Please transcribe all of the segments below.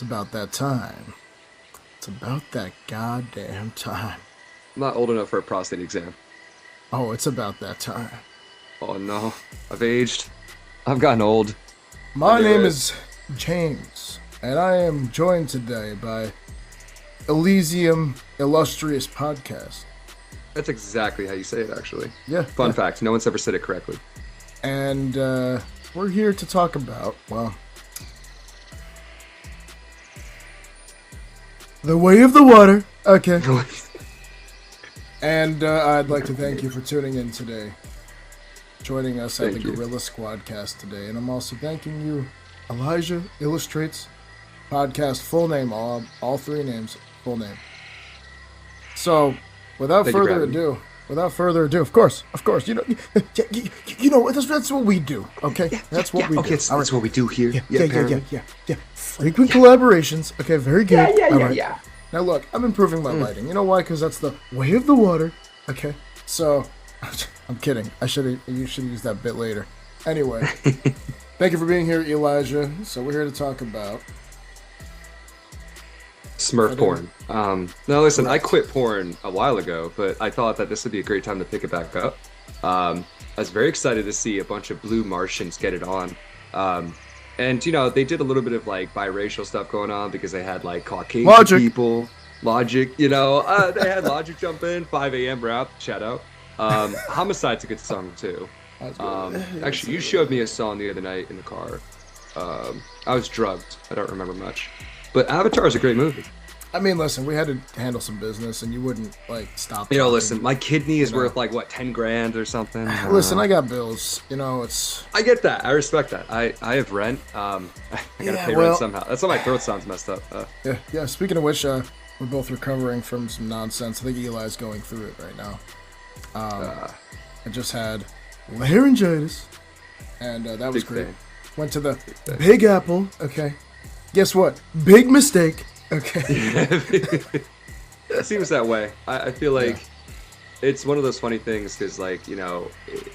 It's about that time. It's about that goddamn time. I'm not old enough for a prostate exam. Oh, it's about that time. Oh no, I've aged. I've gotten old. My name is James, and I am joined today by Elysium-Illustrious Podcast. That's exactly how you say it, actually. Yeah. Fun fact, no one's ever said it correctly. And we're here to talk about, well, the way of the water. Okay. And I'd like to thank you for tuning in today, joining us at the GorillaSquadCast today. And I'm also thanking you, Elijahillustrates Podcast, full name, all three names, full name. So, without further ado, of course, you know that's what we do, okay? That's what we do. That's what we do here. Yeah. Frequent collaborations, okay? Very good. Yeah. Now look, I'm improving my lighting. You know why? Because that's the way of the water. Okay. So, I'm kidding. You should use that bit later. Anyway, thank you for being here, Elijah. So we're here to talk about Smurf porn. Now listen, I quit porn a while ago, but I thought that this would be a great time to pick it back up. I was very excited to see a bunch of blue Martians get it on. And, you know, they did a little bit of, like, biracial stuff going on because they had, like, Caucasian people. Logic, you know. They had Logic jump in, 5 a.m. rap, shout out. Homicide's a good song, too. Actually, you showed me a song the other night in the car. I was drugged. I don't remember much. But Avatar is a great movie. I mean, listen, we had to handle some business, and you wouldn't, like, stop. You know, listen, my kidney is worth, like, what, 10 grand or something? Listen, I got bills. You know, it's... I get that. I respect that. I have rent. I gotta pay rent somehow. That's why my throat sounds messed up. Yeah. Speaking of which, we're both recovering from some nonsense. I think Eli's going through it right now. I just had laryngitis, and that was great. Went to the Big Apple. Okay. Guess what? Big mistake. Okay. It seems that way. I feel like it's one of those funny things because, like, you know,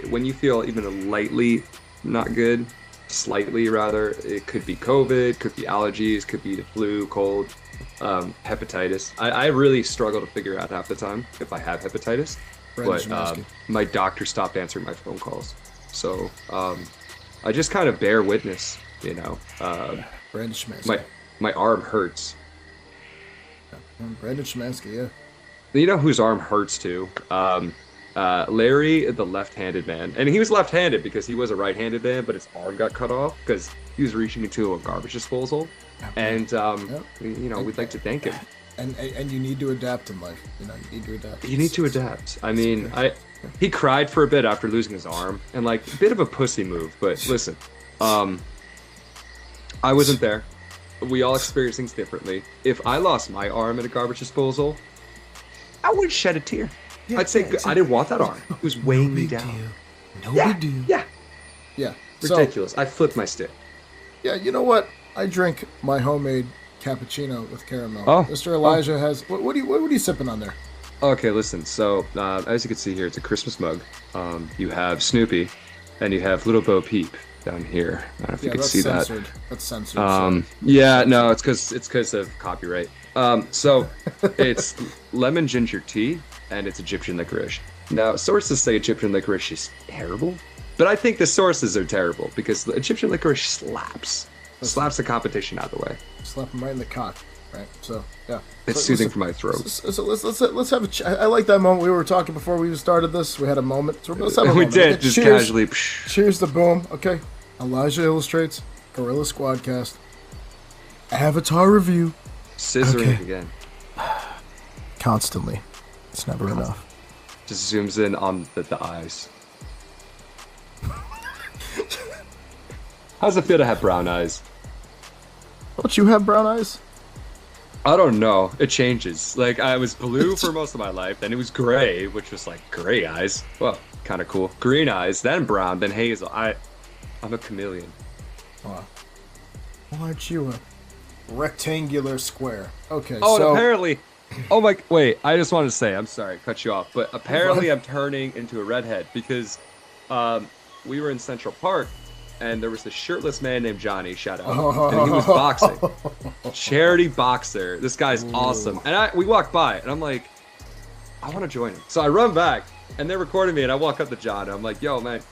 when you feel even lightly not good, slightly rather, it could be COVID, could be allergies, could be the flu, cold, hepatitis. I really struggle to figure out half the time if I have hepatitis. But my doctor stopped answering my phone calls. So I just kind of bear witness, you know. My arm hurts. Brandon Szymanski, yeah. You know whose arm hurts too? Larry, the left-handed man. And he was left-handed because he was a right-handed man, but his arm got cut off because he was reaching into a garbage disposal. And, you know, we'd like to thank him. And you need to adapt in life. You know, you need to adapt. You need to adapt. I mean, he cried for a bit after losing his arm. And, like, a bit of a pussy move. But listen, I wasn't there. We all experience things differently. If I lost my arm at a garbage disposal, I wouldn't shed a tear. I'd say I didn't want that arm. It was weighing me down. No big deal. Yeah. Ridiculous. I flipped my stick. Yeah, you know what? I drink my homemade cappuccino with caramel. Oh. Mr. Elijah has... What are you sipping on there? Okay, listen. So, as you can see here, it's a Christmas mug. You have Snoopy, and you have Little Bo Peep down here. I don't know if you can see censored. that. That's censored. Yeah, no, it's because of copyright. So it's lemon ginger tea and it's Egyptian licorice. Now, sources say Egyptian licorice is terrible, but I think the sources are terrible because the Egyptian licorice slaps the competition out of the way. Slap them right in the cock, right? So yeah, it's soothing for my throat. So let's have a. I like that moment we were talking before we started this. We had a moment. So let's have a we moment. did just casually. Cheers to boom. Okay. Elijahillustrates, GorillaSquadCast, Avatar review. Scissoring again. Constantly. It's never enough. Just zooms in on the eyes. How's it feel to have brown eyes? Don't you have brown eyes? I don't know. It changes. Like, I was blue for most of my life, then it was gray, which was like gray eyes. Well, kind of cool. Green eyes, then brown, then hazel. I'm a chameleon. Wow. Why aren't you a rectangular square? Okay, Oh, so... and apparently... Oh my... Wait, I just wanted to say, I'm sorry, cut you off, but apparently I'm turning into a redhead because we were in Central Park and there was this shirtless man named Johnny, shout out, and he was boxing. Charity boxer. This guy's awesome. And we walked by, and I'm like, I want to join him. So I run back, and they're recording me, and I walk up to John, and I'm like, yo, man, can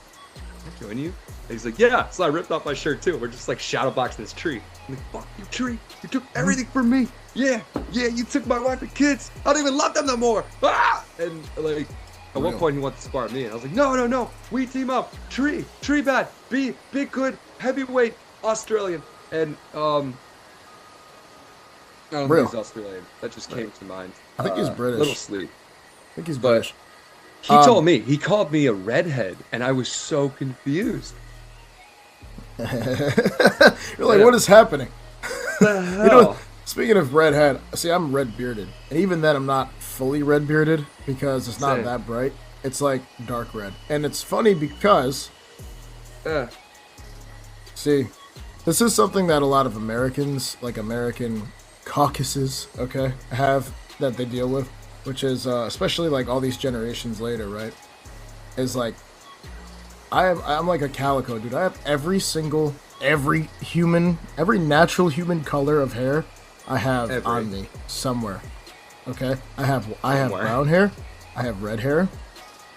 I join you? And he's like, yeah. So I ripped off my shirt, too. We're just, like, shadow boxing this tree. I'm like, fuck you, tree. You took everything from me. Yeah, you took my wife and kids. I don't even love them no more. Ah! And, like, at one point, he wanted to spar me, and I was like, no. We team up. Tree bad. Be big, good, heavyweight Australian. And, I don't think he's Australian. That just came to mind. I think he's British. Little sleep. I think he's British. He told me, he called me a redhead, and I was so confused. You're like, what is happening? The hell? Speaking of redhead, see, I'm red bearded, and even then, I'm not fully red bearded because it's not that bright. It's like dark red, and it's funny because, see, this is something that a lot of Americans, like American caucuses, have that they deal with, which is especially like all these generations later, right? Is like, I'm like a calico, dude. I have every natural human color of hair I have on me somewhere. Okay, I have brown hair, I have red hair,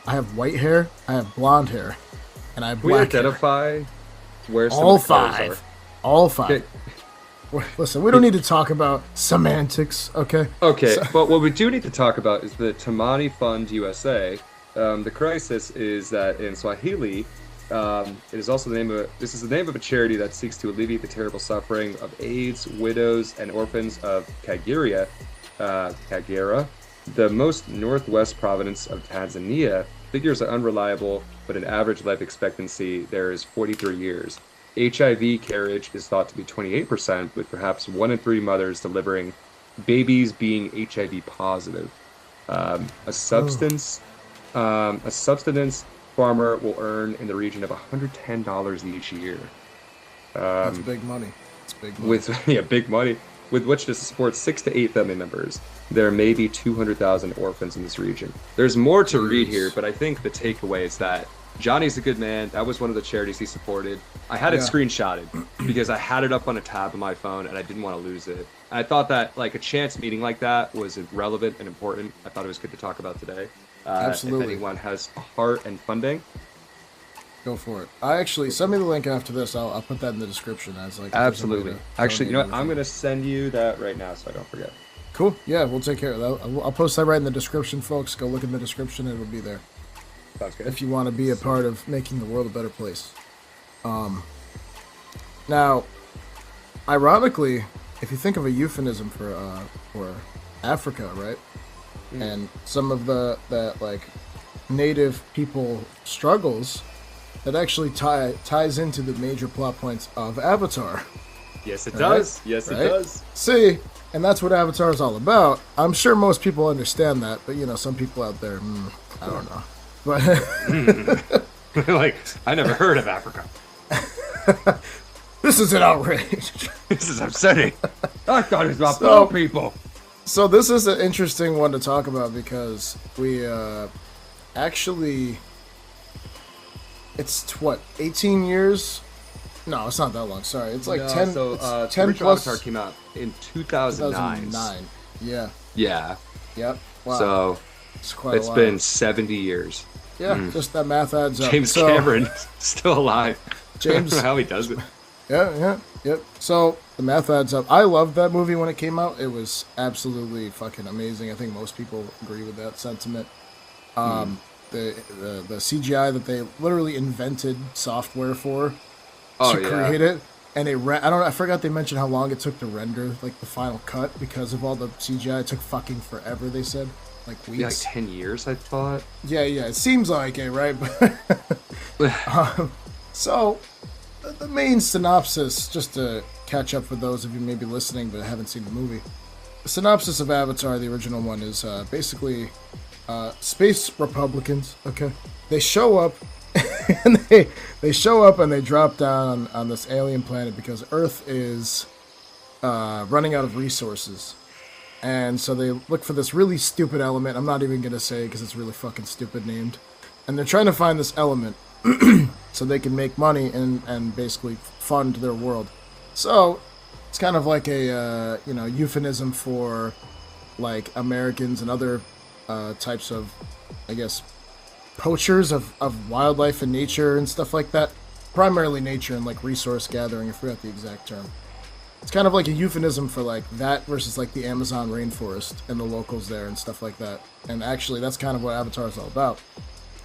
I have white hair, I have blonde hair, and I have black hair. We identify where some all of the colors five, are. all five. Okay. Listen, we don't need to talk about semantics, okay? Okay, but what we do need to talk about is the Tamani Fund USA. The crisis is that in Swahili, it is also the name of a charity that seeks to alleviate the terrible suffering of AIDS, widows, and orphans of Kagera, the most northwest province of Tanzania. Figures are unreliable, but an average life expectancy there is 43 years. HIV carriage is thought to be 28%, with perhaps 1 in 3 mothers delivering babies being HIV positive. A subsistence farmer will earn in the region of $110 each year. That's big money. It's big money. Big money. With which to support 6 to 8 family members. There may be 200,000 orphans in this region. There's more to read here, but I think the takeaway is that Johnny's a good man. That was one of the charities he supported. I had it screenshotted because I had it up on a tab on my phone and I didn't want to lose it. And I thought that like a chance meeting like that was relevant and important. I thought it was good to talk about today. Absolutely. If anyone has a heart and funding, go for it. I actually send me the link after this. I'll put that in the description as like absolutely. Actually, you know what? I'm gonna send you that right now so I don't forget. Cool. Yeah, we'll take care of that. I'll post that right in the description, folks. Go look in the description; it'll be there. Sounds good. If you want to be a part of making the world a better place. Now, ironically, if you think of a euphemism for Africa, right? And some of the like native people struggles that actually ties into the major plot points of Avatar. Yes, it does. Yes, it does. See, and that's what Avatar is all about. I'm sure most people understand that, but you know, some people out there, I don't know. But like, I never heard of Africa. This is an outrage. This is upsetting. I thought it was about poor people. So this is an interesting one to talk about because we actually, it's 18 years? No, it's not that long. Sorry, it's like 10. So 10 plus. Avatar came out in 2009. 2009. Yeah. Yeah. Yep. Wow. So it's been 70 years. Yeah, just that math adds up. James Cameron still alive. James, I don't know how he does it. Yep. So the math adds up. I loved that movie when it came out. It was absolutely fucking amazing. I think most people agree with that sentiment. The CGI that they literally invented software for to create it, and I forgot they mentioned how long it took to render like the final cut because of all the CGI. It took fucking forever. They said like weeks. Yeah, like 10 years, I thought. Yeah. It seems like it, right? So the main synopsis, just to catch up for those of you maybe listening but haven't seen the movie. The synopsis of Avatar, the original one, is basically space Republicans. Okay, they show up and they show up and they drop down on this alien planet because Earth is running out of resources, and so they look for this really stupid element. I'm not even gonna say because it's really fucking stupid named, and they're trying to find this element. so they can make money and basically fund their world. So it's kind of like a euphemism for like Americans and other types of, I guess, poachers of wildlife and nature and stuff like that. Primarily nature and like resource gathering. I forgot the exact term. It's kind of like a euphemism for like that versus like the Amazon rainforest and the locals there and stuff like that. And actually, that's kind of what Avatar is all about,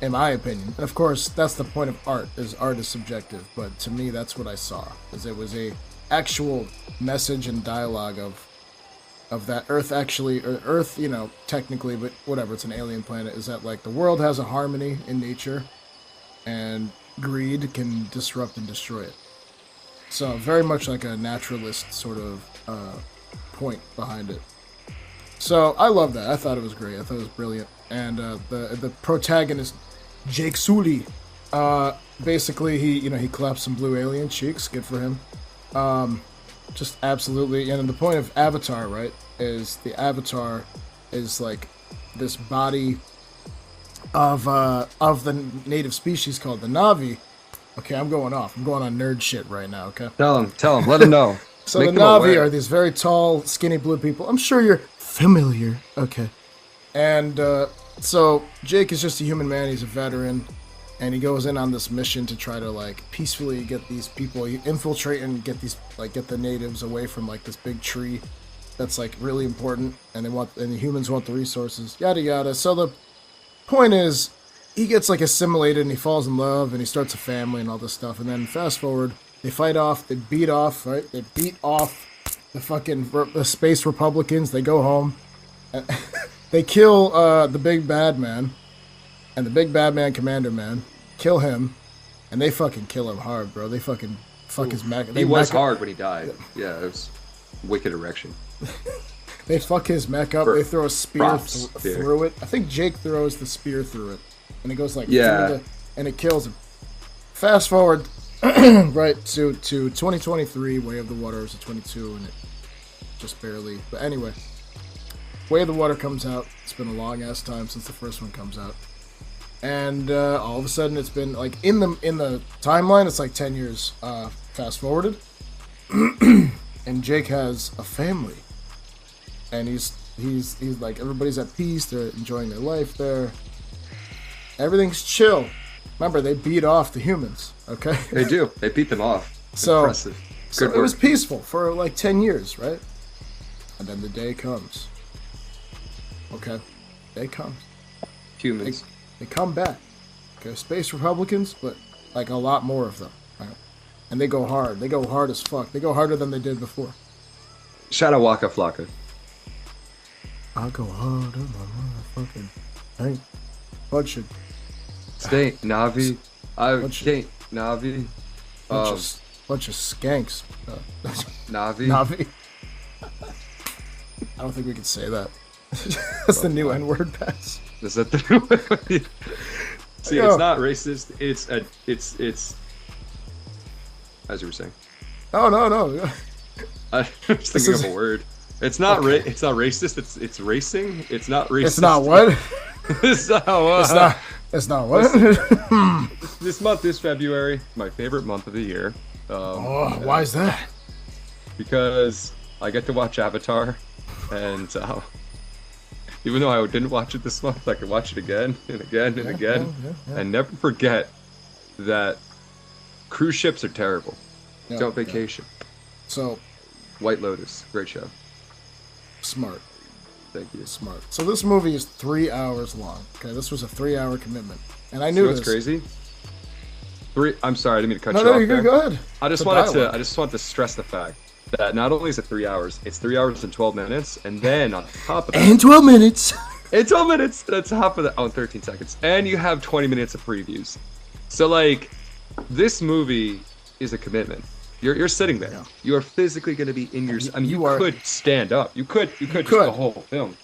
in my opinion. And of course, that's the point of art. Is art is subjective, but to me, that's what I saw. Is it was a actual message and dialogue of that Earth actually, or Earth, technically, but whatever. It's an alien planet. Is that like the world has a harmony in nature, and greed can disrupt and destroy it. So very much like a naturalist sort of point behind it. So I love that. I thought it was great. I thought it was brilliant. And the protagonist, Jake Sully, basically he claps some blue alien cheeks. Good for him. Just absolutely. And the point of Avatar, right, is the Avatar is like this body of the native species called the Na'vi. Okay, I'm going off. I'm going on nerd shit right now, okay? Tell him. Let him know. So the Na'vi are these very tall, skinny blue people. I'm sure you're familiar. Okay. And so Jake is just a human man. He's a veteran. And he goes in on this mission to try to, like, peacefully get these people, infiltrate and get the natives away from, like, this big tree that's, like, really important. And the humans want the resources. Yada, yada. So the point is, he gets like assimilated and he falls in love and he starts a family and all this stuff. And then fast forward, they beat off the fucking the space Republicans. They go home, they kill the big bad man, and the big bad man, Commander Man, kill him, and they fucking kill him hard, bro. They fucking fuck his mech. He was hard when he died. Yeah, it was wicked erection. They fuck his mech up. They throw a spear through it. I think Jake throws the spear through it. And it goes like and it kills him. Fast forward right to 2023, Way of the Water is a 22, and it just barely. But anyway, Way of the Water comes out. It's been a long ass time since the first one comes out, and all of a sudden it's been like in the timeline it's like 10 years fast forwarded, and Jake has a family, and he's like everybody's at peace. They're enjoying their life there. Everything's chill. Remember, they beat off the humans, okay? They do. They beat them off. Impressive. So it was peaceful for like 10 years, right? And then the day comes. Okay? Day comes. Humans. They come back. Okay, Space Republicans, but like a lot more of them. Right? And they go hard. They go hard as fuck. They go harder than they did before. Shout out Waka Flocka. I'll go hard on my motherfucking thing. Bunch of Navi. Navi. Bunch of skanks. Navi. I don't think we can say that. That's the new N-word, Pass. Is that the new one? See, it's not racist. It's as you were saying. Oh no. I was thinking of a word. It's not okay. It's not racist. It's racing. It's not racist. It's not what? It's not what? This month is February, my favorite month of the year. Why is that? Because I get to watch Avatar, and even though I didn't watch it this month, I can watch it again and again and again, and never forget that cruise ships are terrible. Don't vacation. So, White Lotus, great show. Smart. Thank you. Smart. So this movie is 3 hours long. Okay, this was a 3-hour commitment, and I knew this. What's crazy? I'm sorry, I didn't mean to cut you off. No, you're go ahead. I just wanted to stress the fact that not only is it 3 hours, it's 3 hours and 12 minutes, and then on top of that, and 12 minutes. And 12 minutes. That's half of that. Oh, 13 seconds, and you have 20 minutes of previews. So like, this movie is a commitment. You're sitting there. Yeah. You are physically going to be in your. I mean, you could stand up. You could just the whole film.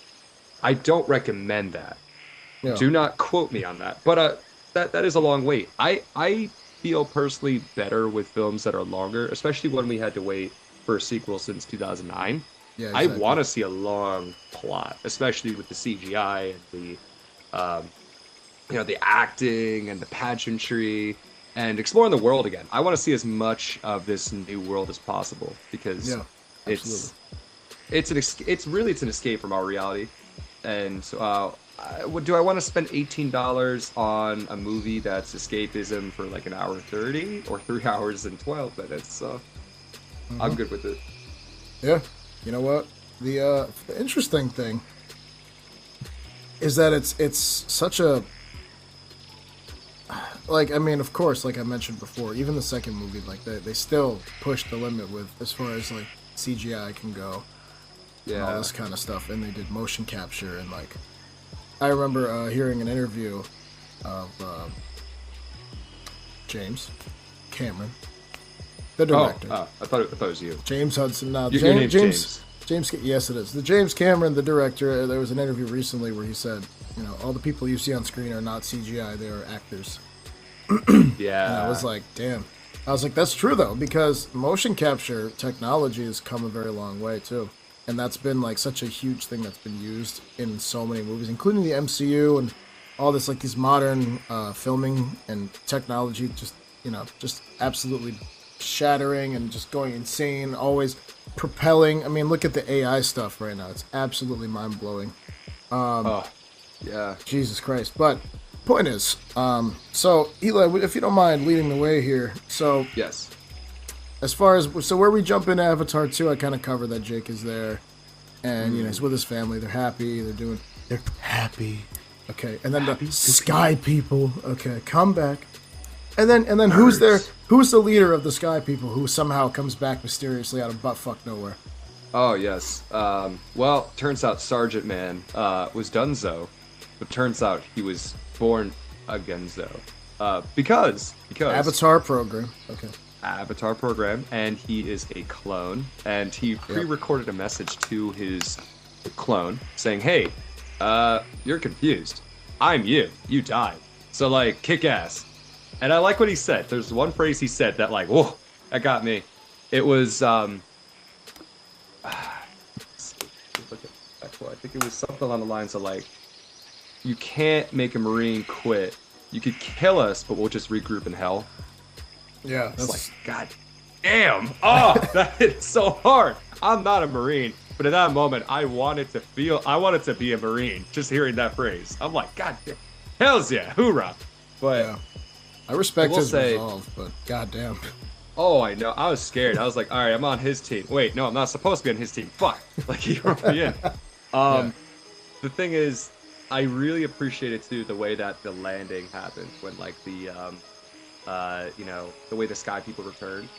I don't recommend that. Yeah. Do not quote me on that. But that is a long wait. I feel personally better with films that are longer, especially when we had to wait for a sequel since 2009. Yeah, exactly. I want to see a long plot, especially with the CGI and the, the acting and the pageantry. and exploring the world again. I want to see as much of this new world as possible because it's an escape from our reality. And do I want to spend $18 on a movie that's escapism for like an hour 30 or 3 hours and 12 minutes? I'm good with it. Yeah, you know what? The interesting thing is that it's such a, like, I mean, of course, like I mentioned before, even the second movie, like they still pushed the limit with as far as like CGI can go, and all this kind of stuff, and they did motion capture, and like I remember hearing an interview of James Cameron, the director. Oh, I thought it was you. James Hudson. No, Your name's James. James. Yes, it is. The James Cameron, the director. There was an interview recently where he said, you know, all the people you see on screen are not CGI; they are actors. Yeah. And I was like, damn. I was like, that's true though, because motion capture technology has come a very long way too, and that's been like such a huge thing that's been used in so many movies, including the MCU and all this, like these modern filming and technology. Just, you know, just absolutely shattering and just going insane, always propelling. I mean, look at the AI stuff right now. It's absolutely mind-blowing. Yeah. Jesus Christ. But point is, so Eli, if you don't mind leading the way here. So yes. As far as, so where we jump into Avatar 2, I kind of cover that Jake is there and, you know, he's with his family. They're happy. They're happy. Okay. And then the sky people. Okay. Come back. And then who's there? Who's the leader of the Sky People who somehow comes back mysteriously out of buttfuck nowhere? Oh, yes. Well, turns out Sergeant Man was Dunzo, but turns out he was born a Genzo. Because Avatar program. Okay. Avatar program, and he is a clone, and he pre-recorded a message to his clone saying, "Hey, you're confused. I'm you. You died. So, like, kick ass." And I like what he said. There's one phrase he said that, like, whoa, that got me. It was, I think it was something along the lines of, like, you can't make a Marine quit. You could kill us, but we'll just regroup in hell. Yeah. It's like, God damn. Oh, that hit so hard. I'm not a Marine, but at that moment, I wanted to be a Marine, just hearing that phrase. I'm like, God damn. Hells yeah, hoorah. But... yeah. I respect his resolve, but goddamn. Oh, I know. I was scared. I was like, all right, I'm on his team. Wait, no, I'm not supposed to be on his team. Fuck. Like, he wrote me in. The thing is, I really appreciated, too, the way that the landing happened when, like, the way the Sky People returned.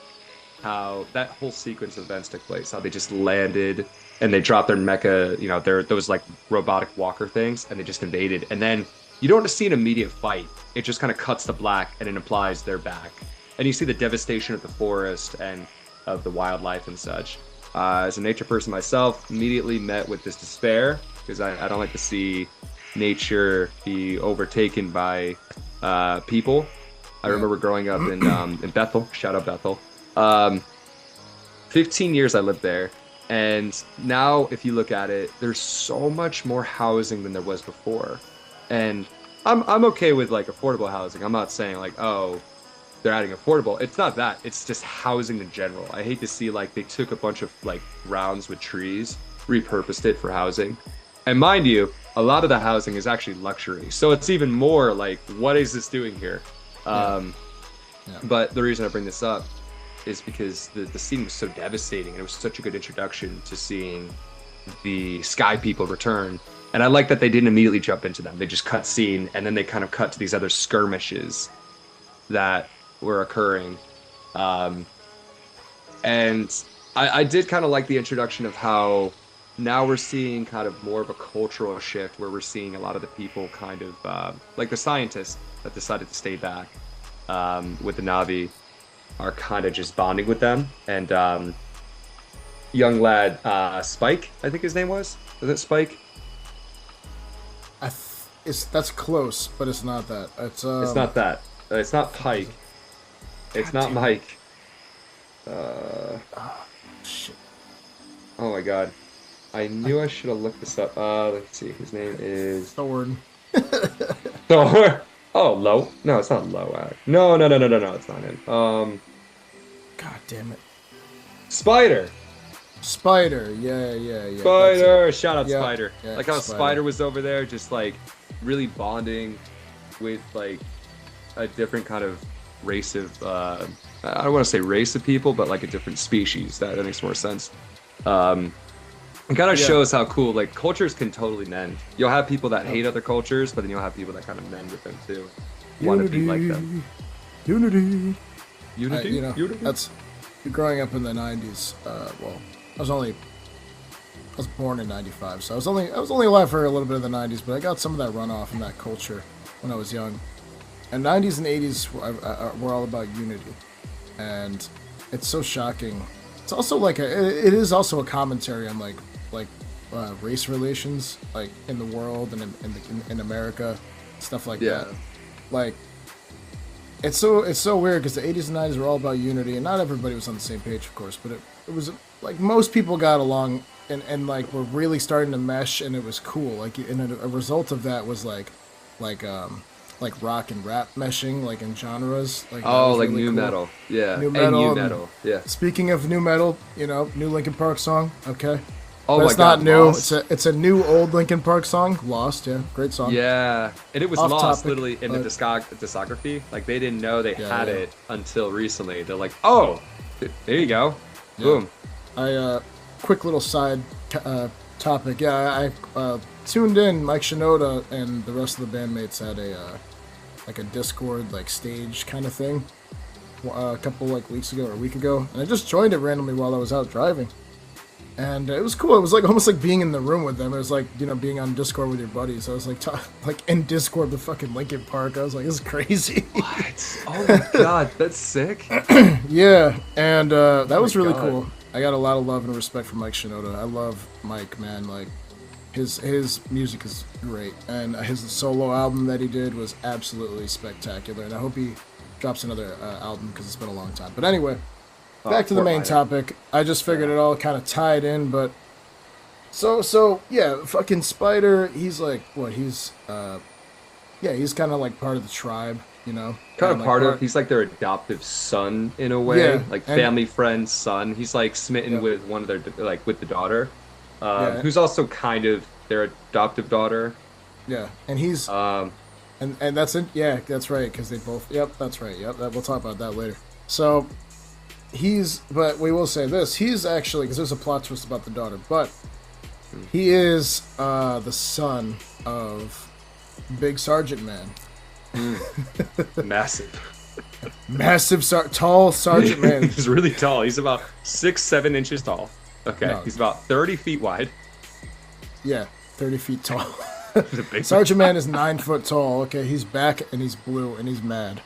How that whole sequence of events took place. How they just landed and they dropped their mecha, those, like, robotic walker things, and they just invaded. And then you don't see an immediate fight. It just kind of cuts to black, and it implies they're back. And you see the devastation of the forest and of the wildlife and such. As a nature person myself, immediately met with this despair, because I don't like to see nature be overtaken by people. I remember growing up in Bethel. Shout out Bethel. 15 years I lived there. And now, if you look at it, there's so much more housing than there was before. And I'm okay with, like, affordable housing. I'm not saying, like, oh, they're adding affordable. It's not that. It's just housing in general. I hate to see, like, they took a bunch of, like, grounds with trees, repurposed it for housing. And mind you, a lot of the housing is actually luxury. So it's even more like, what is this doing here? But the reason I bring this up is because the scene was so devastating. And it was such a good introduction to seeing the Sky People return. And I like that they didn't immediately jump into them. They just cut scene, and then they kind of cut to these other skirmishes that were occurring. And I did kind of like the introduction of how now we're seeing kind of more of a cultural shift where we're seeing a lot of the people kind of, like the scientists that decided to stay back with the Na'vi are kind of just bonding with them. And young lad, Spike, I think his name was it Spike? That's close, but it's not that. It's not that. It's not Pike. It's not Mike. Shit. Oh my god. I knew I should have looked this up. Let's see. His name is Thorn. Thor. Oh, low? No, it's not low. No, no, no, no, no, no. It's not him. God damn it. Spider. Spider. Yeah. That's it. Spider. Shout out Yep. Spider. Yeah, Like how Spider. Spider was over there, just like really bonding with like a different kind of race of I don't want to say race of people, but like a different species. That makes more sense. It kind of Yeah. shows how cool like cultures can totally mend. You'll have people that hate other cultures, but then you'll have people that kind of mend with them too. Want to be like them. Unity. Unity. Unity. That's growing up in the '90s. Well, I was born in '95, so I was only alive for a little bit of the '90s, but I got some of that runoff and that culture when I was young. And '90s and '80s were all about unity, and it's so shocking. It's also like it is also a commentary on like race relations, like in the world and in America, stuff like Yeah. that. Like it's so weird because the '80s and '90s were all about unity, and not everybody was on the same page, of course, but it was like most people got along and like were really starting to mesh, and it was cool. Like, and a result of that was like rock and rap meshing, like in genres. Like that Oh, was like really new cool. metal. Yeah. New And metal. new And metal. Yeah. speaking of new metal, new Linkin Park song. Okay. Oh But my it's God. not new. Lost. It's a new old Linkin Park song. Lost, yeah, great song. Yeah, and it was Off lost topic, literally in the but- discography. Like they didn't know they Yeah, had yeah. it until recently. They're like, oh, there you go, Yeah. boom. Quick little side topic. Yeah, I tuned in. Mike Shinoda and the rest of the bandmates had a Discord like stage kind of thing a couple like weeks ago or a week ago, and I just joined it randomly while I was out driving. And it was cool. It was like almost like being in the room with them. It was like being on Discord with your buddies. I was like like in Discord with fucking Linkin Park. I was like, this is crazy. What? Oh my God, that's sick. Yeah, and that was really God. cool. I got a lot of love and respect for Mike Shinoda. I love Mike, man. Like his music is great, and his solo album that he did was absolutely spectacular. And I hope he drops another album because it's been a long time. But anyway. Back to the poor main Mike. topic. I just figured it all kind of tied in, but so yeah, fucking Spider. He's like what? He's he's kind of like part of the tribe, Kind And, of like, part of. He's like their adoptive son in a way, Yeah, like and- family friend son. He's like smitten Yeah. with one of their like with the daughter, Yeah. who's also kind of their adoptive daughter. yeah, and he's Um, and that's it. Yeah, that's right. Because they both. Yep, that's right. Yep, we'll talk about that later. So but we will say this. He's actually because there's a plot twist about the daughter, but he is the son of Big Sergeant Man. massive. Tall Sergeant Man. He's really tall. He's about 6-7 inches tall. Okay, No. he's about 30 feet wide. Yeah, 30 feet tall. He's a big Sergeant Man is 9 foot tall. Okay, he's back and he's blue and he's mad.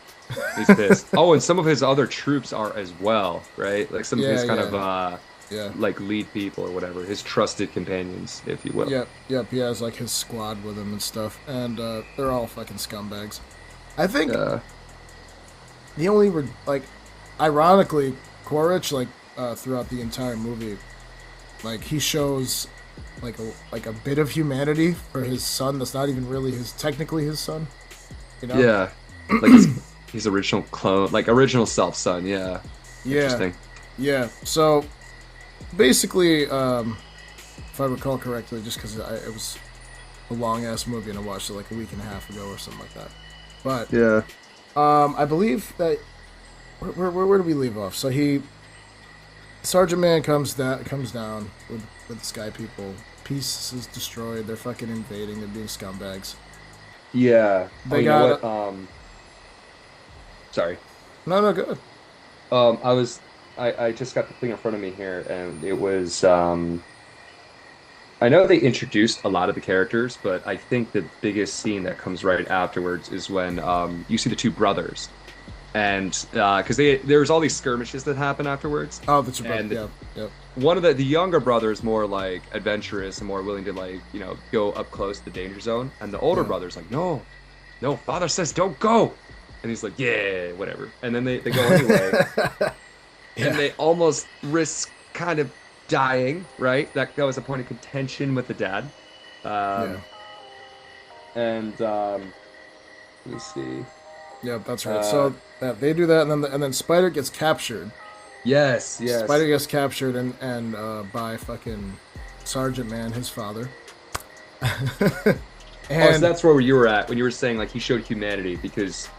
He's pissed. Oh, and some of his other troops are as well, right? Like some of his kind of Yeah. like lead people or whatever, his trusted companions, if you will. Yep. He has like his squad with him and stuff, and they're all fucking scumbags. I think the only ironically, Quaritch throughout the entire movie, like he shows like a bit of humanity for his son. That's not even really technically his son. Yeah, like his original clone, like original self son. Yeah. Interesting. Yeah. So basically, if I recall correctly, just because it was a long ass movie and I watched it like a week and a half ago or something like that. But Yeah. I believe that where do we leave off? So Sergeant Man comes down with the Sky People. Peace is destroyed. They're fucking invading. They're being scumbags. Yeah. They you got know what? Sorry. No, good. I just got the thing in front of me here, and it was I know they introduced a lot of the characters, but I think the biggest scene that comes right afterwards is when you see the two brothers, and because there's all these skirmishes that happen afterwards. Oh, that's your And- brother. Yep. One of the younger brother is more like adventurous and more willing to go up close to the danger zone, and the older Yeah. brother's like, no, father says don't go, and he's like, yeah, whatever, and then they go anyway. Yeah. And they almost risk kind of dying, right? That was a point of contention with the dad. Yeah. And Let me see. Yep, that's right. So they do that, and then Spider gets captured. Yes, yes. Spider gets captured and by fucking Sergeant Man, his father. So that's where you were at when you were saying like he showed humanity because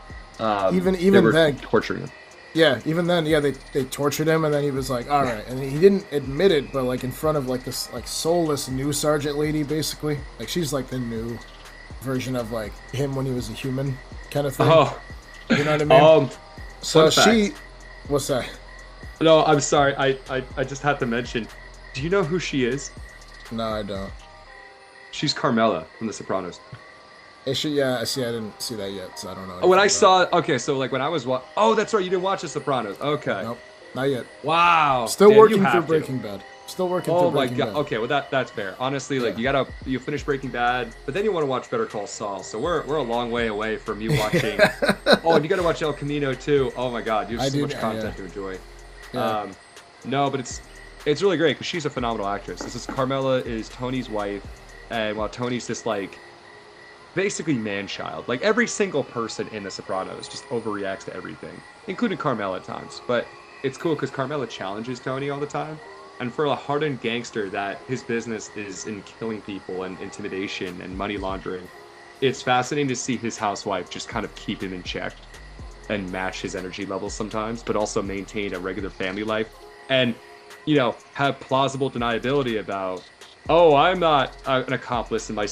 even they were then torturing him. Yeah, even then, yeah, they tortured him, and then he was like, all right, and he didn't admit it, but like in front of like this like soulless new sergeant lady, basically, like she's like the new version of like him when he was a human kind of thing. Oh, you know what I mean? So she, what's that? No, I'm sorry, I just have to mention. Do you know who she is? No, I don't. She's Carmela from The Sopranos. Is she? Yeah, I see. I didn't see that yet, so I don't know. Oh, when I saw, okay, so like when I was oh, that's right, you didn't watch The Sopranos. Okay. Nope, not yet. Wow. Still working through Breaking Bad. Still working through Breaking Bad. Oh my god. Okay, well that's fair. Honestly, like you finish Breaking Bad, but then you want to watch Better Call Saul. So we're a long way away from you watching. Oh, and you got to watch El Camino too. Oh my god, you have so much content to enjoy. Yeah. No, but it's really great because she's a phenomenal actress. Carmela is Tony's wife, and while Tony's this like basically man-child. Like every single person in The Sopranos just overreacts to everything, including Carmela at times. But it's cool because Carmela challenges Tony all the time. And for a hardened gangster that his business is in killing people and intimidation and money laundering, it's fascinating to see his housewife just kind of keep him in check and match his energy levels sometimes, but also maintain a regular family life and, you know, have plausible deniability about, oh, I'm not an accomplice in my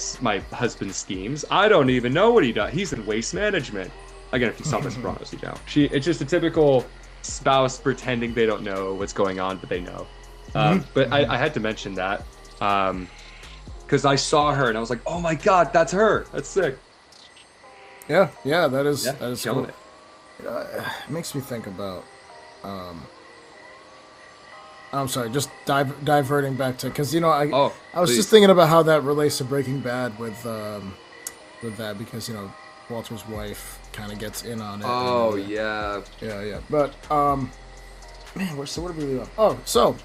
husband's schemes. I don't even know what he does. He's in waste management. Again, if you saw The Sopranos, you know. It's just a typical spouse pretending they don't know what's going on, but they know. But I had to mention that because I saw her and I was like, oh my god, that's her. That's sick. Yeah, that is cool. It makes me think about I'm sorry, just diverting back to, because, you know, I was just thinking about how that relates to Breaking Bad with that, because, you know, Walter's wife kind of gets in on it. Oh, yeah. Yeah. But, man, so what did we leave off? Oh, so,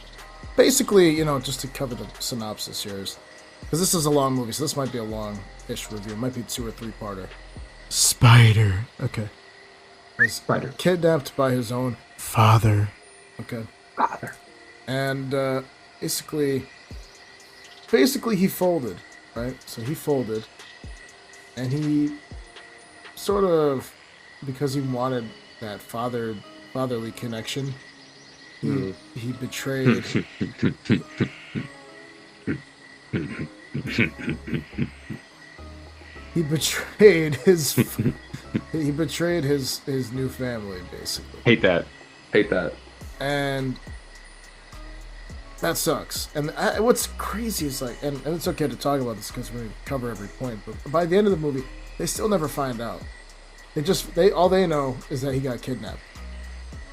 basically, you know, just to cover the synopsis here, because this is a long movie, so this might be a long-ish review. It might be 2 or 3-parter. Spider. Okay. Spider. Kidnapped by his own father. Okay. Father. And basically he folded, right? So he folded, and he sort of, because he wanted that fatherly connection, he betrayed. He betrayed his new family, basically. Hate that. And that sucks. And what's crazy is like, and it's okay to talk about this because we're going to cover every point, but by the end of the movie, they still never find out. All they know is that he got kidnapped,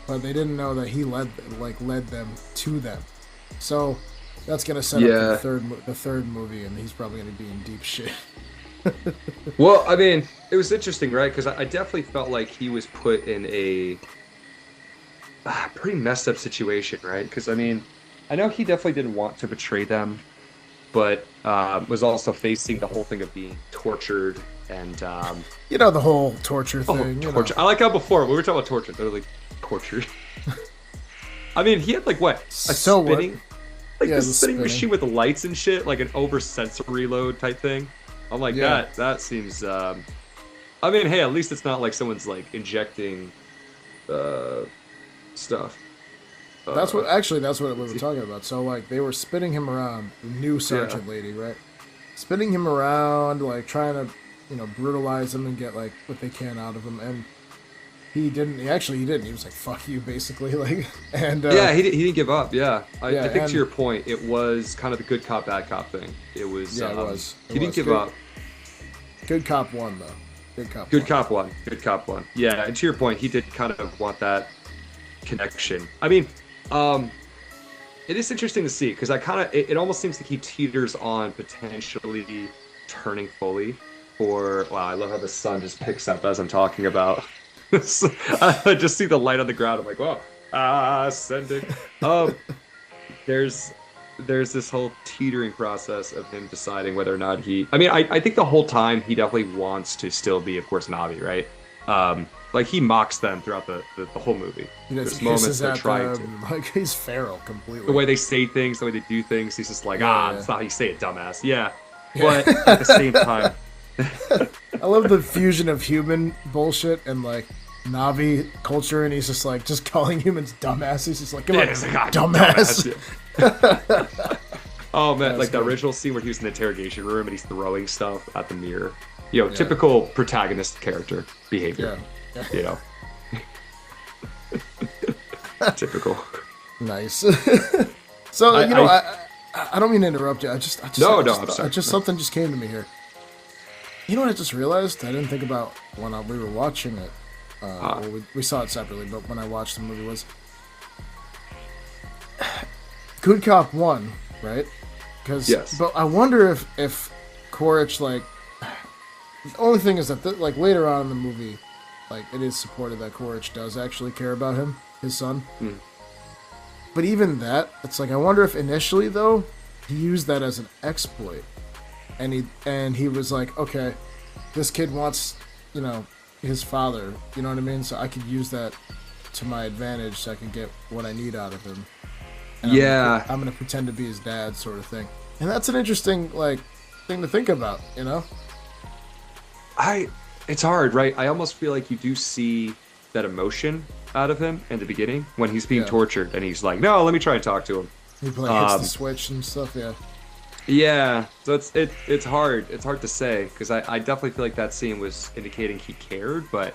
but they didn't know that he led them to them. So that's going to set up the third movie, and he's probably going to be in deep shit. Well, I mean, it was interesting, right? Because I definitely felt like he was put in a pretty messed up situation, right? Because, I mean, I know he definitely didn't want to betray them, but was also facing the whole thing of being tortured and... you know, the whole torture thing. Torture. You know. I like how before, we were talking about torture, they're like, torture. I mean, he had like, what? Spinning? Like the spinning machine with lights and shit, like an over-sensory load type thing. I'm like, that seems... I mean, hey, at least it's not like someone's like injecting stuff. That's what we were talking about. So like they were spinning him around, the new sergeant lady, right? Spinning him around, like trying to, you know, brutalize him and get like what they can out of him. And he didn't. He didn't. He was like, "Fuck you," basically. Like, and he didn't give up. Yeah, I think to your point, it was kind of the good cop, bad cop thing. It was. Yeah, it was. He didn't give up. Good cop won, though. Good cop won. Yeah, and to your point, he did kind of want that connection. I mean, it is interesting to see because it almost seems like he teeters on potentially turning fully for. Wow, I love how the sun just picks up as I'm talking about. I just see the light on the ground. I'm like, wow, ascending. there's this whole teetering process of him deciding whether or not he. I mean, I think the whole time he definitely wants to still be, of course, Navi, right? Like he mocks them throughout the whole movie. There's moments they're trying to. Like he's feral completely. The way they say things, the way they do things, he's just like, that's not how you say it, dumbass. Yeah. But at the same time. I love the fusion of human bullshit and like Navi culture, and he's just like just calling humans dumbass. He's just like, come on, dumbass. Oh man, like the original scene where he was in the interrogation room and he's throwing stuff at the mirror. You know, typical protagonist character behavior. Yeah. You know. Typical. Nice. So you know, I don't mean to interrupt you. I'm sorry. Something just came to me here. You know what I just realized? I didn't think about when we were watching it. Well, we saw it separately, but when I watched the movie was Good Cop 1, right? But I wonder if Quaritch, like, the only thing is that like later on in the movie, like it is supported that Quaritch does actually care about him, his son. But even that, it's like I wonder if initially though he used that as an exploit, and he was like, okay, this kid wants, you know, his father, you know what I mean? So I could use that to my advantage, so I can get what I need out of him. And I'm gonna pretend to be his dad, sort of thing. And that's an interesting like thing to think about, you know. It's hard, right? I almost feel like you do see that emotion out of him in the beginning when he's being tortured, and he's like, "No, let me try and talk to him." He hits the switch and stuff, Yeah, so it's hard. It's hard to say because I definitely feel like that scene was indicating he cared, but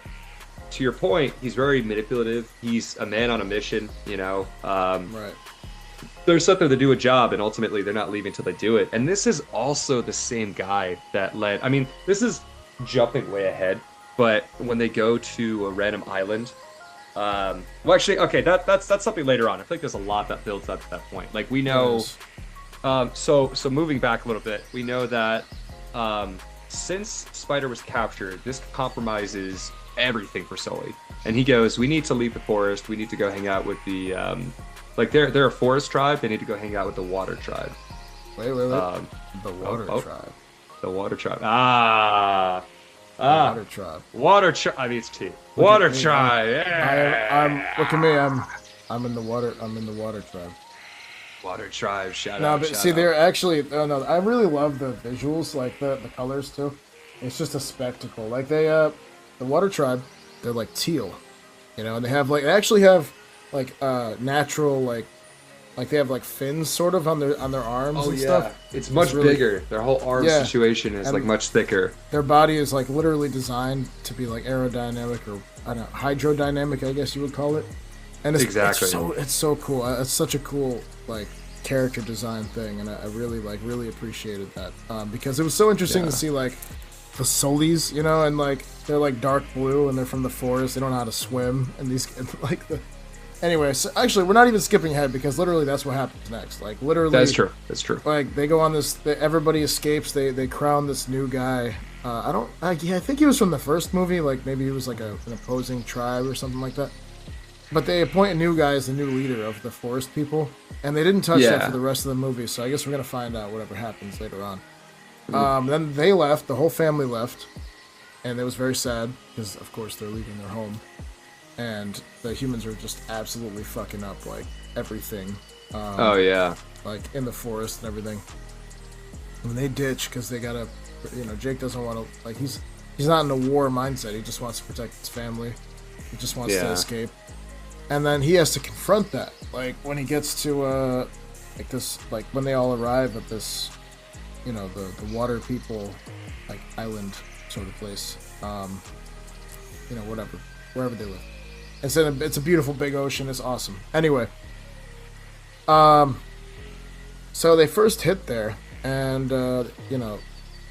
to your point, he's very manipulative. He's a man on a mission, you know. Right. They're set there to do a job, and ultimately they're not leaving till they do it. And this is also the same guy that led. I mean, this is jumping way ahead, but when they go to a random island, well, actually, okay, that's something later on. I feel like there's a lot that builds up to that point. Like we know. So moving back a little bit, we know that since Spider was captured, this compromises everything for Sully. And he goes, we need to leave the forest. We need to go hang out with the, like they're a forest tribe. They need to go hang out with the water tribe. Wait. The water tribe. The water tribe. Water tribe. Water tribe. I mean, it's T. Water tribe. Look at me. I'm in the water. I'm in the water tribe. Water tribe. Shout no, out. but see, they're actually. No, I really love the visuals, like the colors too. It's just a spectacle. Like the water tribe, they're like teal, you know, and they have like natural like they have like fins sort of on their arms and stuff. It's much really bigger. Their whole arm situation is like much thicker. Their body is like literally designed to be like aerodynamic, or I don't know, hydrodynamic, I guess you would call it. And it's so cool. It's such a cool like character design thing, and I really appreciated that because it was so interesting to see like the Sullies, you know, and like they're like dark blue and they're from the forest. They don't know how to swim, and these like the. Anyway, so actually, we're not even skipping ahead because literally that's what happens next. Like literally, that's true. Like they go on this. Everybody escapes. They crown this new guy. I think he was from the first movie. Like maybe he was like an opposing tribe or something like that. But they appoint a new guy as the new leader of the forest people, and they didn't touch that for the rest of the movie. So I guess we're gonna find out whatever happens later on. Then they left. The whole family left, and it was very sad because, of course, they're leaving their home, and the humans are just absolutely fucking up like everything. Like in the forest and everything. And they ditch because they gotta, you know, Jake doesn't want to, like he's not in a war mindset. He just wants to protect his family. He just wants to escape. And then he has to confront that, like when he gets to like this, like when they all arrive at this, you know, the water people, like island sort of place, you know, wherever they live. It's a beautiful big ocean. It's awesome. Anyway, so they first hit there, and you know,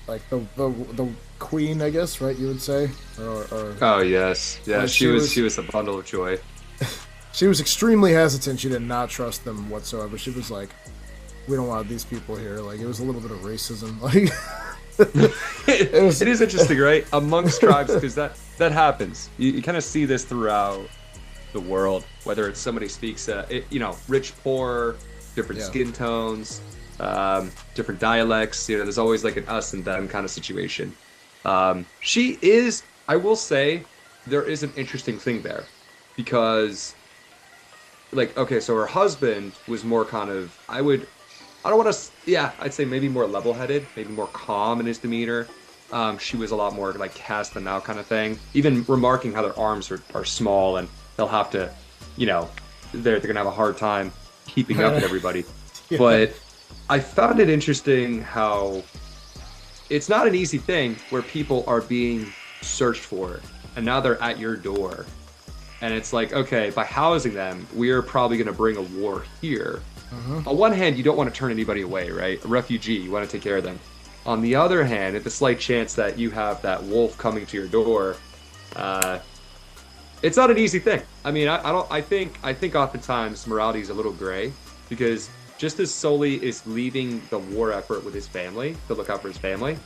like the queen, I guess, right? You would say, or oh yes, yeah, like she was a bundle of joy. She was extremely hesitant. She did not trust them whatsoever. She was like, we don't want these people here. Like, it was a little bit of racism. Like, it is interesting, right? Amongst tribes, because that happens. You kind of see this throughout the world, whether it's somebody speaks, you know, rich, poor, different Yeah. skin tones, different dialects. You know, there's always like an us and them kind of situation. She is, I will say, there is an interesting thing there because, like, okay, so her husband was more kind of, I don't want to, yeah, I'd say maybe more level-headed, maybe more calm in his demeanor. She was a lot more like cast them out kind of thing. Even remarking how their arms are small and they'll have to, you know, they're gonna have a hard time keeping up with everybody. Yeah. But I found it interesting how it's not an easy thing where people are being searched for and now they're at your door. And it's like, okay, by housing them, we're probably going to bring a war here. On one hand, you don't want to turn anybody away, right? A refugee, you want to take care of them. On the other hand, at the slight chance that you have that wolf coming to your door, it's not an easy thing. I mean, I think oftentimes morality is a little gray because just as Sully is leaving the war effort with his family to look out for his family,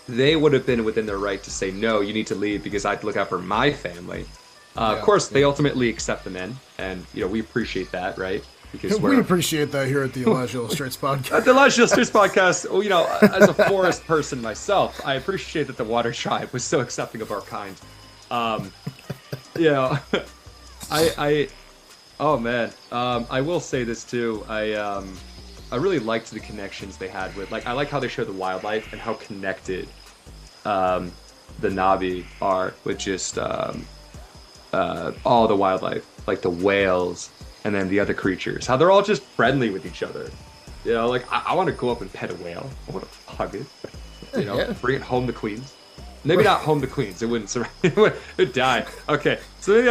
they would have been within their right to say, no, you need to leave because I have to look out for my family. Of course, they ultimately accept them in, and you know we appreciate that, right? Because we appreciate that here at the Elijahillustrates podcast. At the Elijahillustrates podcast, well, you know, as a forest person myself, I appreciate that the Water Tribe was so accepting of our kind. You know, oh man, I will say this too. I really liked the connections they had with, like, I like how they show the wildlife and how connected the Na'vi are with just all the wildlife, like the whales and then the other creatures, how they're all just friendly with each other. You know, like I want to go up and pet a whale. I want to hug it. You know, bring it home to Queens. Maybe not home to Queens. It wouldn't survive. It would die. Okay, so maybe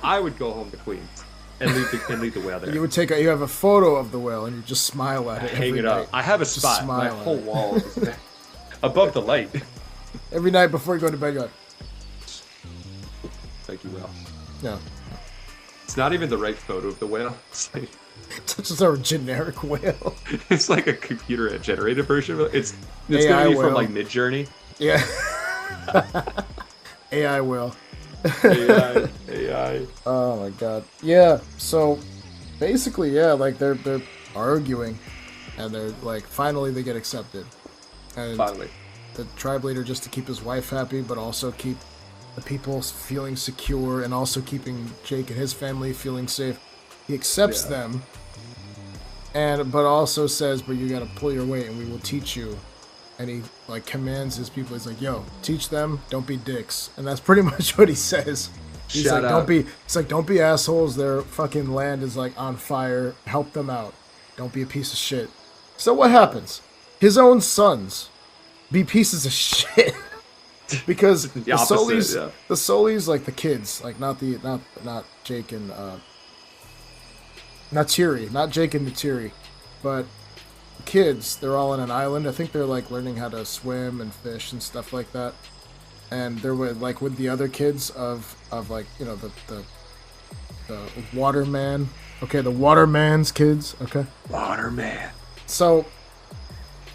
I would go home to Queens and leave the whale there. You would you have a photo of the whale and you just smile at it. Hang it up. I have a spot. My whole wall is there. Above the light. Every night before you go to bed, you're like, thank you, whale. Yeah. It's not even the right photo of the whale. It's like, it's just a generic whale. It's like a computer-generated version of it. It's AI gonna be whale. from like Mid-Journey. Yeah. AI whale. AI. Oh my god. Yeah. So basically, yeah, like they're arguing, and they're like finally they get accepted, and Finally. the tribe leader, just to keep his wife happy, but also keep the people feeling secure, and also keeping Jake and his family feeling safe, he accepts them, but also says, but you gotta pull your weight and we will teach you. And he like commands his people, he's like, yo, teach them, don't be dicks. And that's pretty much what he says. He's like, don't be assholes, their fucking land is like on fire, help them out, don't be a piece of shit. So what happens? His own sons be pieces of shit. Because the Solis, like the kids, like not Jake and not Tiri, not Jake and Tiri, but kids, they're all on an island. I think they're like learning how to swim and fish and stuff like that. And they're with the other kids of like, you know, the Waterman. Okay, the Waterman's kids. Okay. Waterman. So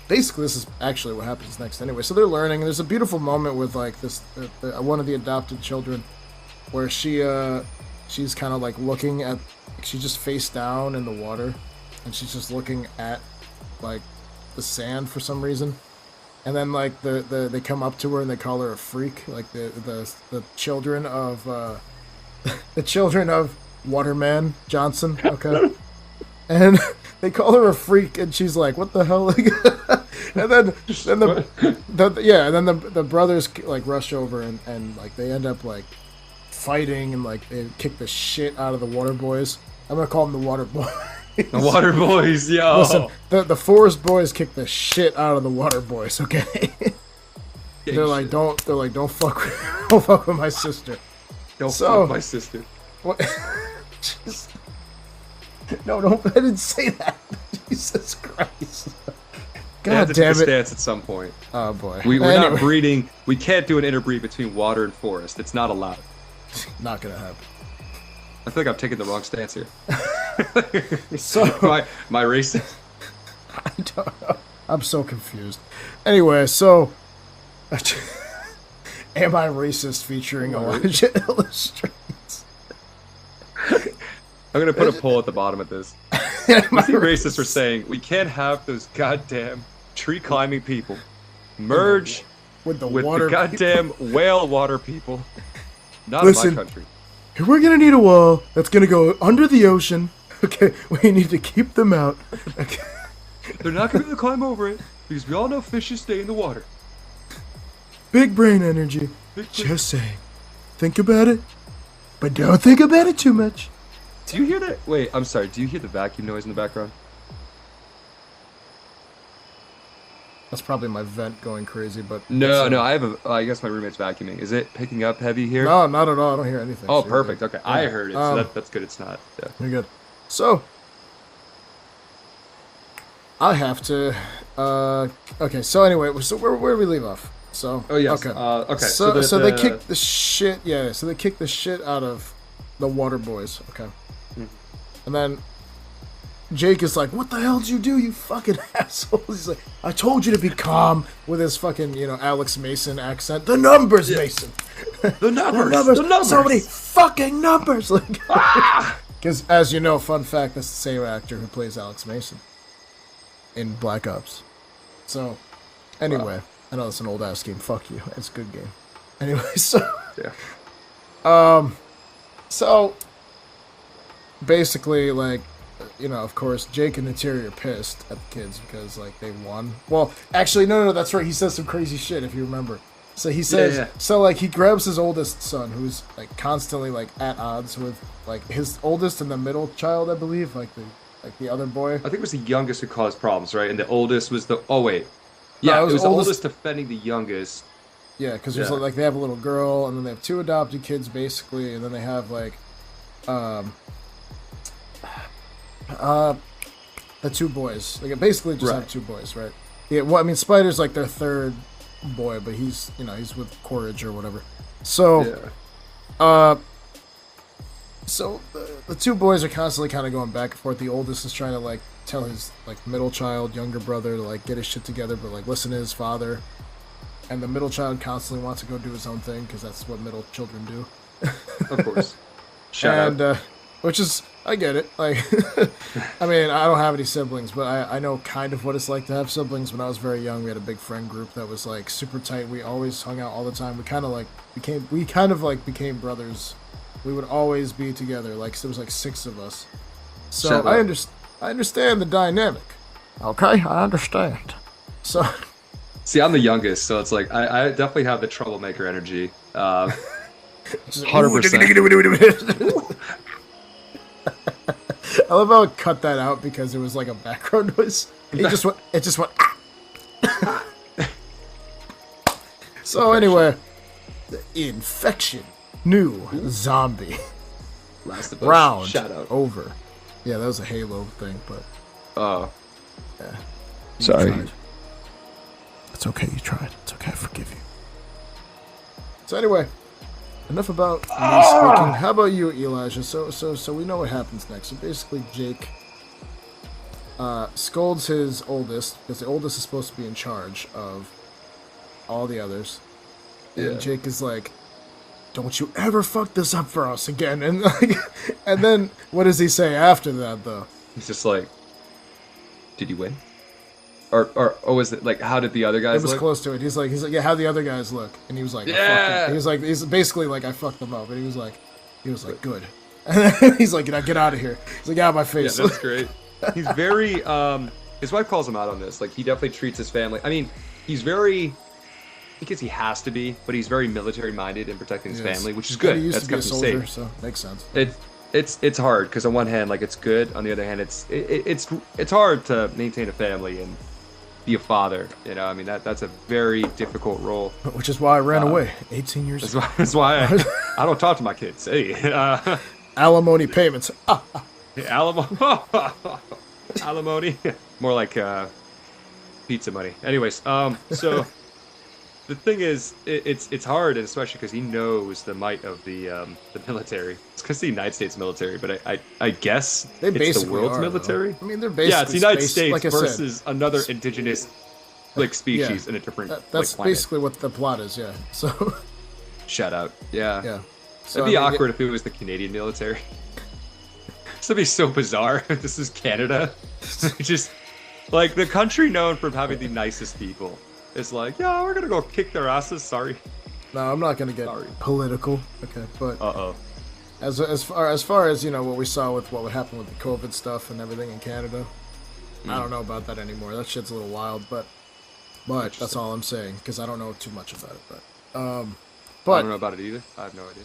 basically, this is actually what happens next anyway. So they're learning, and there's a beautiful moment with like this one of the adopted children, where she's kind of like looking at, she's just face down in the water, and she's just looking at like the sand for some reason, and then like they come up to her and they call her a freak, like the children of the children of Waterman Johnson. Okay. And they call her a freak, and she's like, "What the hell?" And then the brothers like rush over and like they end up like fighting, and like they kick the shit out of the water boys. I'm gonna call them the water boys. The water boys, yo. Listen, the forest boys kick the shit out of the water boys. Okay. They're like, don't fuck with my sister. Don't fuck my sister. What? No, I didn't say that. Jesus Christ. God damn it. Stance at some point. Oh boy. We're not breeding. We can't do an interbreed between water and forest. It's not allowed. Not gonna happen. I feel like I'm taking the wrong stance here. So my racist. I don't know. I'm so confused. Anyway, so Am I Racist featuring Elijahillustrates. I'm gonna put a poll at the bottom of this. Was he racist for saying we can't have those goddamn tree climbing people merge with the goddamn whale water people? Not Listen, in my country. We're gonna need a wall that's gonna go under the ocean. Okay, we need to keep them out. Okay. They're not gonna be able to climb over it because we all know fishes stay in the water. Big brain energy. Just saying. Think about it, but don't think about it too much. Do you hear that? Wait, I'm sorry. Do you hear the vacuum noise in the background? That's probably my vent going crazy, but... No, I guess my roommate's vacuuming. Is it picking up heavy here? No, not at all. I don't hear anything. Oh, perfect. Okay, yeah. I heard it, so that's good. It's not. Yeah. You're good. So, I have to... okay, so anyway, so where do we leave off? So... Oh, yes. Okay. Okay. So they kicked the shit... Yeah, so they kicked the shit out of the water boys. Okay. Mm-hmm. And then... Jake is like, what the hell did you do, you fucking asshole? He's like, I told you to be calm with his fucking, Alex Mason accent. The numbers, yeah. Mason. The numbers. So many fucking numbers. Like, because, as you know, fun fact, that's the same actor who plays Alex Mason in Black Ops. So, anyway, wow. I know it's an old ass game. Fuck you. It's a good game. Anyway, so. Yeah. So, basically, like, of course, Jake and Natiri are pissed at the kids because, like, they won. Well, actually, no, that's right. He says some crazy shit, if you remember. So he says, So, like, he grabs his oldest son, who's, like, constantly, like, at odds with, like, his oldest and the middle child, I believe, like the other boy. I think it was the youngest who caused problems, right? And the oldest was the... Oh, wait. Yeah, no, it was the oldest defending the youngest. Yeah, because there's, like, they have a little girl, and then they have two adopted kids, basically, and then they have, like, the two boys. They basically just have two boys, right? Yeah. Well, I mean, Spider's like their third boy, but he's he's with Quaritch or whatever. So, so the two boys are constantly kind of going back and forth. The oldest is trying to like tell his like middle child, younger brother to like get his shit together, but like listen to his father. And the middle child constantly wants to go do his own thing because that's what middle children do. Of course. Shout out. Which is, I get it. Like, I mean, I don't have any siblings, but I know kind of what it's like to have siblings. When I was very young, we had a big friend group that was like super tight. We always hung out all the time. We kind of became brothers. We would always be together. Like, there was like 6 of us. So I understand the dynamic. Okay, I understand. So, see, I'm the youngest, so it's like I definitely have the troublemaker energy. 100%. I love how I cut that out because it was like a background noise. It just went. So anyway, the infection, new zombie. Last of Us. Round Shout out. Over. Yeah, that was a Halo thing, but. Oh. Yeah. Sorry. It's okay. You tried. It's okay. I forgive you. So anyway. Enough about me speaking. How about you, Elijah? So we know what happens next. So basically, Jake scolds his oldest because the oldest is supposed to be in charge of all the others. And Jake is like, "Don't you ever fuck this up for us again!" And like, and then what does he say after that, though? He's just like, "Did you win?" Or was it like, how did the other guys look? It was close to it. He's like, yeah, how the other guys look? And he was like, yeah. He's basically like, I fucked them up. And he was like, good. And then he's like, get out of here. He's like, out of my face. Yeah, that's great. He's very, his wife calls him out on this. Like, he definitely treats his family. I mean, he's very, because he has to be, but he's very military minded in protecting his family, which is good. He used that's to be a soldier, safe. so makes sense. It's hard because on one hand, like, it's good. On the other hand, it's hard to maintain a family and be a father, I mean, that's a very difficult role. Which is why I ran away 18 years ago. That's why I don't talk to my kids. Hey, alimony payments. Alimony. More like pizza money. Anyways, so the thing is, it's hard, and especially because he knows the might of the military. It's because the United States military, but I guess it's the world's military. Though. I mean, they're basically it's the United States like versus another indigenous species in a different. That's planet. Basically what the plot is. Yeah. So. Shout out. Yeah. Yeah. So, it'd be awkward if it was the Canadian military. This would be so bizarre. This is Canada. Just like the country known for having the nicest people. It's like, yeah, we're gonna go kick their asses. Sorry. No, I'm not gonna get political. Okay, but Uh-oh. as far as you know, what we saw with what would happen with the COVID stuff and everything in Canada, I don't know about that anymore. That shit's a little wild, but that's all I'm saying because I don't know too much about it. But I don't know about it either. I have no idea.